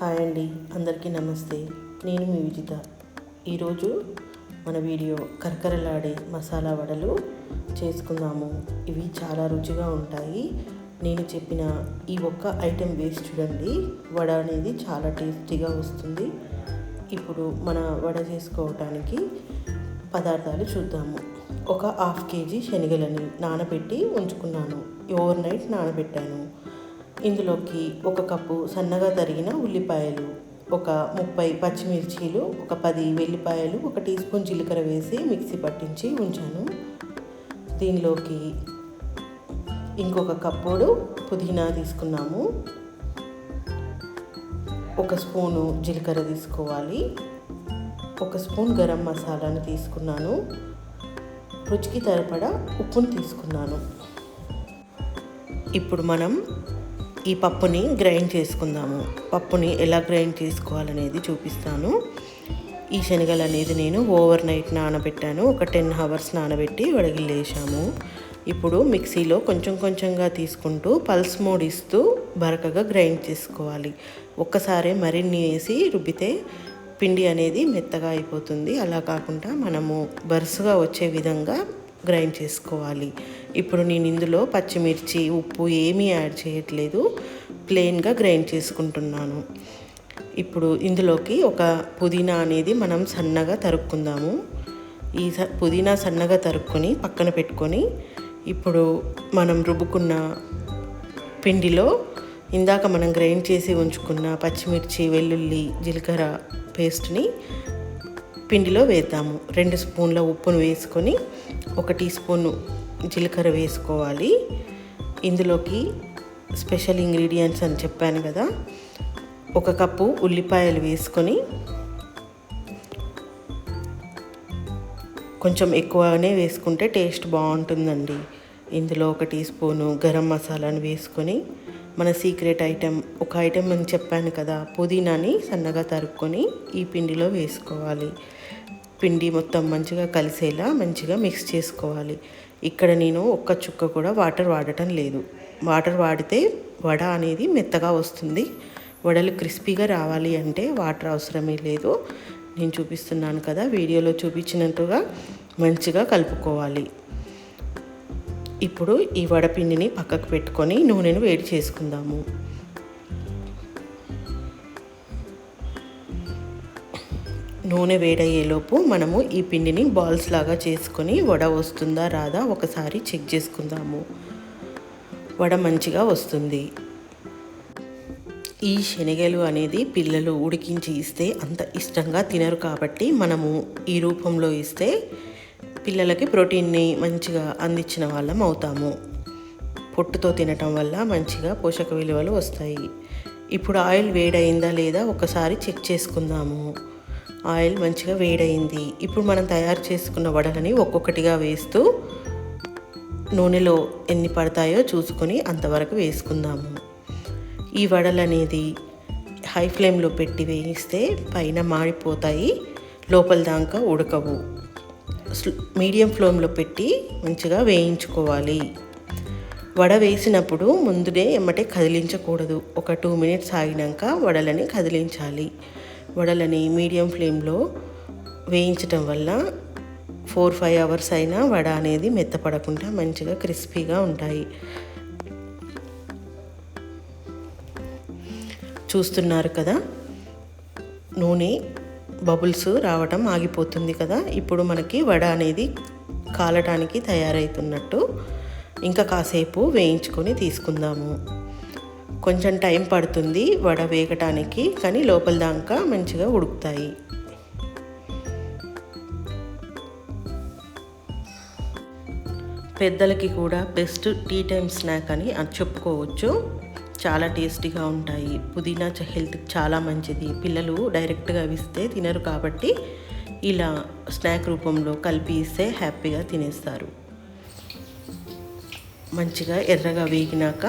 Hi అండి, అందరికీ నమస్తే. నేను మీ విజిత. ఈరోజు మన వీడియో కరకరలాడే మసాలా వడలు చేసుకుందాము. ఇవి చాలా రుచిగా ఉంటాయి. నేను చెప్పిన ఈ ఒక్క ఐటెం వేసి చూడండి, వడ అనేది చాలా టేస్టీగా వస్తుంది. ఇప్పుడు మన వడ చేసుకోవటానికి పదార్థాలు చూద్దాము. ఒక 1/2 kg శనగలని నానబెట్టి ఉంచుకున్నాను. ఓవర్ నైట్ నానబెట్టాను. ఇందులోకి 1 కప్పు సన్నగా తరిగిన ఉల్లిపాయలు, ఒక 30 పచ్చిమిర్చీలు, ఒక 10 వెల్లిపాయలు, 1 టీ స్పూన్ జీలకర్ర వేసి మిక్సీ పట్టించి ఉంచాను. దీనిలోకి ఇంకొక కప్పుడు పుదీనా తీసుకున్నాము. 1 స్పూను జీలకర్ర తీసుకోవాలి. 1 స్పూన్ గరం మసాలాను తీసుకున్నాను. రుచికి సరిపడా ఉప్పును తీసుకున్నాను. ఇప్పుడు మనం ఈ పప్పుని గ్రైండ్ చేసుకుందాము. పప్పుని ఎలా గ్రైండ్ చేసుకోవాలనేది చూపిస్తాను. ఈ శనగలు అనేది నేను ఓవర్ నైట్ నానబెట్టాను. ఒక 10 hours నానబెట్టి వడగిల్లేసాము. ఇప్పుడు మిక్సీలో కొంచెం కొంచెంగా తీసుకుంటూ పల్స్ మోడ్ ఇస్తూ బరకగా గ్రైండ్ చేసుకోవాలి. ఒక్కసారి మరిన్ని వేసి రుబ్బితే పిండి అనేది మెత్తగా అయిపోతుంది. అలా కాకుండా మనము బరుసుగా వచ్చే విధంగా గ్రైండ్ చేసుకోవాలి. ఇప్పుడు నేను ఇందులో పచ్చిమిర్చి, ఉప్పు ఏమీ యాడ్ చేయట్లేదు. ప్లెయిన్గా గ్రైండ్ చేసుకుంటున్నాను. ఇప్పుడు ఇందులోకి ఒక పుదీనా అనేది మనం సన్నగా తరుక్కుందాము. ఈ పుదీనా సన్నగా తరుక్కొని పక్కన పెట్టుకొని, ఇప్పుడు మనం రుబ్బుకున్న పిండిలో ఇందాక మనం గ్రైండ్ చేసి ఉంచుకున్న పచ్చిమిర్చి, వెల్లుల్లి, జీలకర్ర పేస్ట్ని పిండిలో వేద్దాము. 2 స్పూన్ల ఉప్పును వేసుకొని 1 టీ స్పూన్ జీలకర్ర వేసుకోవాలి. ఇందులోకి స్పెషల్ ఇంగ్రీడియంట్స్ అని చెప్పాను కదా, 1 కప్పు ఉల్లిపాయలు వేసుకొని కొంచెం ఎక్కువగానే వేసుకుంటే టేస్ట్ బాగుంటుందండి. ఇందులో 1 టీ స్పూను గరం మసాలాను వేసుకొని, మన సీక్రెట్ ఐటెం ఒక ఐటెం అని చెప్పాను కదా, పుదీనాని సన్నగా తరుక్కొని ఈ పిండిలో వేసుకోవాలి. పిండి మొత్తం మంచిగా కలిసేలా మంచిగా మిక్స్ చేసుకోవాలి. ఇక్కడ నేను ఒక్క చుక్క కూడా వాటర్ వాడటం లేదు. వాటర్ వాడితే వడ అనేది మెత్తగా వస్తుంది. వడలు క్రిస్పీగా రావాలి అంటే వాటర్ అవసరమే లేదు. నేను చూపిస్తున్నాను కదా, వీడియోలో చూపించినట్టుగా మంచిగా కలుపుకోవాలి. ఇప్పుడు ఈ వడపిండిని పక్కకు పెట్టుకొని నూనెను వేడి చేసుకుందాము. నూనె వేడయ్యేలోపు మనము ఈ పిండిని బాల్స్ లాగా చేసుకొని వడ వస్తుందా రాదా ఒకసారి చెక్ చేసుకుందాము. వడ మంచిగా వస్తుంది. ఈ శనగలు అనేది పిల్లలు ఉడికించి ఇస్తే అంత ఇష్టంగా తినరు కాబట్టి మనము ఈ రూపంలో ఇస్తే పిల్లలకి ప్రోటీన్ని మంచిగా అందించిన వాళ్ళం అవుతాము. పొట్టుతో తినటం వల్ల మంచిగా పోషక విలువలు వస్తాయి. ఇప్పుడు ఆయిల్ వేడయిందా లేదా ఒకసారి చెక్ చేసుకుందాము. ఆయిల్ మంచిగా వేడయింది. ఇప్పుడు మనం తయారు చేసుకున్న వడలని ఒక్కొక్కటిగా వేస్తూ నూనెలో ఎన్ని పడతాయో చూసుకొని అంతవరకు వేసుకుందాము. ఈ వడలు అనేది హై ఫ్లేమ్లో పెట్టి వేయిస్తే పైన మాడిపోతాయి, లోపల దాకా ఉడకవు. మీడియం ఫ్లేమ్లో పెట్టి మంచిగా వేయించుకోవాలి. వడ వేసినప్పుడు ముందునే ఎమ్మటే కదిలించకూడదు. ఒక 2 minutes ఆగినాక వడలని కదిలించాలి. వడలని మీడియం ఫ్లేమ్లో వేయించటం వల్ల 4-5 hours అయినా వడ అనేది మెత్తపడకుండా మంచిగా క్రిస్పీగా ఉంటాయి. చూస్తున్నారు కదా, నూనె బబుల్స్ రావటం ఆగిపోతుంది కదా. ఇప్పుడు మనకి వడ అనేది కాలటానికి తయారవుతున్నట్టు. ఇంకా కాసేపు వేయించుకొని తీసుకుందాము. కొంచెం టైం పడుతుంది వడ వేగటానికి, కానీ లోపల దాకా మంచిగా ఉడుకుతాయి. పెద్దలకి కూడా బెస్ట్ టీ టైం స్నాక్ అని చెప్పుకోవచ్చు. చాలా టేస్టీగా ఉంటాయి. పుదీనా హెల్త్కి చాలా మంచిది. పిల్లలు డైరెక్ట్గా ఇస్తే తినరు కాబట్టి ఇలా స్నాక్ రూపంలో కలిపి ఇస్తే హ్యాపీగా తినేస్తారు. మంచిగా ఎర్రగా వేగినాక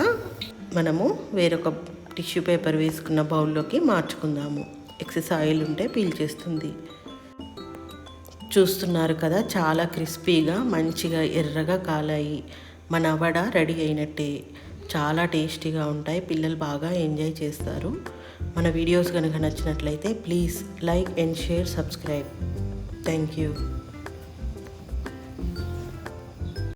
మనము వేరొక టిష్యూ పేపర్ వేసుకున్న బౌల్లోకి మార్చుకుందాము. ఎక్సెస్ ఆయిల్ ఉంటే పీల్చేస్తుంది. చూస్తున్నారు కదా, చాలా క్రిస్పీగా మంచిగా ఎర్రగా కాలాయి. మన వడ రెడీ అయినట్టే. చాలా టేస్టీగా ఉంటాయి. పిల్లలు బాగా ఎంజాయ్ చేస్తారు. మన వీడియోస్ కనుక నచ్చినట్లయితే please like and share, subscribe. Thank you.